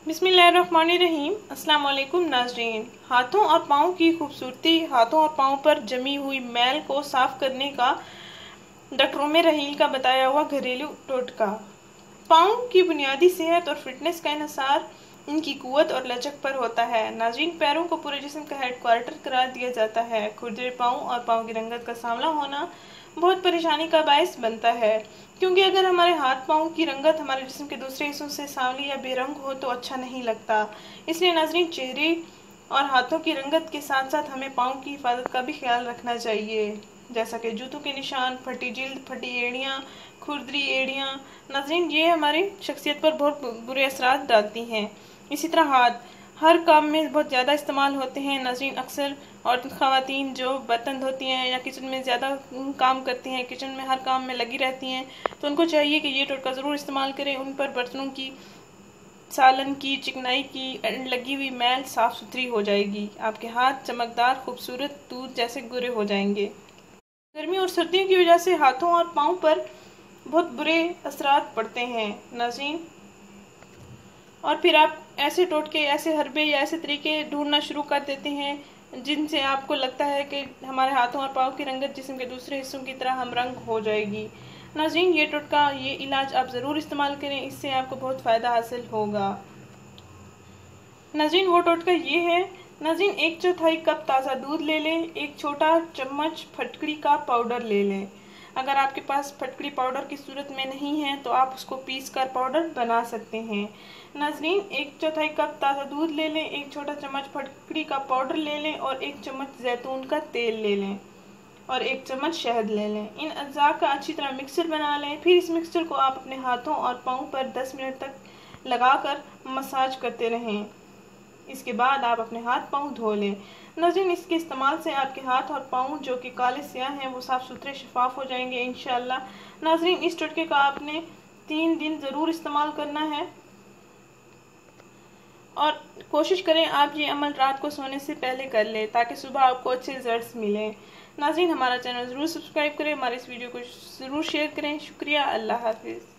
बिस्मिल्लाहिर्रहमानिर्रहीम। अस्सलाम वालेकुम नाज़रीन। हाथों और पाँव की खूबसूरती, हाथों और पाँव पर जमी हुई मैल को साफ करने का डॉक्टर उम्मे रहील का बताया हुआ घरेलू टोटका। पाँव की बुनियादी सेहत और फिटनेस का इन्हिसार इनकी कुव्वत और लचक पर होता है। नाज़रीन, पैरों को पूरे जिस्म का हेडक्वार्टर करार दिया जाता है। खुरदरे पाँव और पाँव की रंगत का सामना होना बहुत परेशानी का बायस बनता है, क्योंकि अगर हमारे हाथ पाँव की रंगत हमारे जिस्म के दूसरे हिस्सों से सांवली या बेरंग हो तो अच्छा नहीं लगता। इसलिए नाज़रीन, चेहरे और हाथों की रंगत के साथ साथ हमें पाँव की हिफाजत का भी ख्याल रखना चाहिए, जैसा कि जूतों के निशान, फटी जिल्द, फटी एड़ियाँ, खुरदरी एड़ियाँ। नाज़रीन, ये हमारी शख्सियत पर बहुत बुरे असरात डालती हैं। इसी तरह हाथ हर काम में बहुत ज़्यादा इस्तेमाल होते हैं। नाज़रीन, अक्सर औरत ख़वातीन जो बर्तन धोती हैं या किचन में ज़्यादा काम करती हैं, किचन में हर काम में लगी रहती हैं, तो उनको चाहिए कि ये टोटका ज़रूर इस्तेमाल करें। उन पर बर्तनों की, सालन की, चिकनाई की लगी हुई मैल साफ़ सुथरी हो जाएगी। आपके हाथ चमकदार, खूबसूरत, दूध जैसे गोरे हो जाएंगे। गर्मी और सर्दियों की वजह से हाथों और पाँव पर बहुत बुरे असरात पड़ते हैं नाज़रीन, और फिर आप ऐसे टोटके, ऐसे हरबे या ऐसे तरीके ढूंढना शुरू कर देते हैं जिनसे आपको लगता है कि हमारे हाथों और पाँव की रंगत जिस्म के दूसरे हिस्सों की तरह हम रंग हो जाएगी। नाज़रीन, ये टोटका, ये इलाज आप ज़रूर इस्तेमाल करें, इससे आपको बहुत फ़ायदा हासिल होगा। नाज़रीन, वो टोटका ये है। नाज़रीन, 1/4 कप ताज़ा दूध ले लें, एक छोटा चम्मच फटकड़ी का पाउडर ले लें। अगर आपके पास फटकड़ी पाउडर की सूरत में नहीं है तो आप उसको पीस कर पाउडर बना सकते हैं। नाज़रीन, 1/4 कप ताज़ा दूध ले लें, एक छोटा चम्मच फटकड़ी का पाउडर ले लें और 1 चम्मच जैतून का तेल ले लें और 1 चम्मच शहद ले लें। इन अज्जा का अच्छी तरह मिक्सर बना लें। फिर इस मिक्सचर को आप अपने हाथों और पाँव पर 10 मिनट तक लगाकर मसाज करते रहें। इसके बाद आप अपने हाथ पाँव धो लें। नाज़रीन, इसके इस्तेमाल से आपके हाथ और पाँव जो कि काले स्याह हैं वो साफ़ सुथरे शफाफ हो जाएंगे इंशाअल्लाह। नाज़रीन, इस टोटके का आपने 3 दिन ज़रूर इस्तेमाल करना है और कोशिश करें आप ये अमल रात को सोने से पहले कर लें ताकि सुबह आपको अच्छे रिजल्ट्स मिलें। नाज़रीन, हमारा चैनल ज़रूर सब्सक्राइब करें, हमारे इस वीडियो को ज़रूर शेयर करें। शुक्रिया। अल्लाह हाफिज़।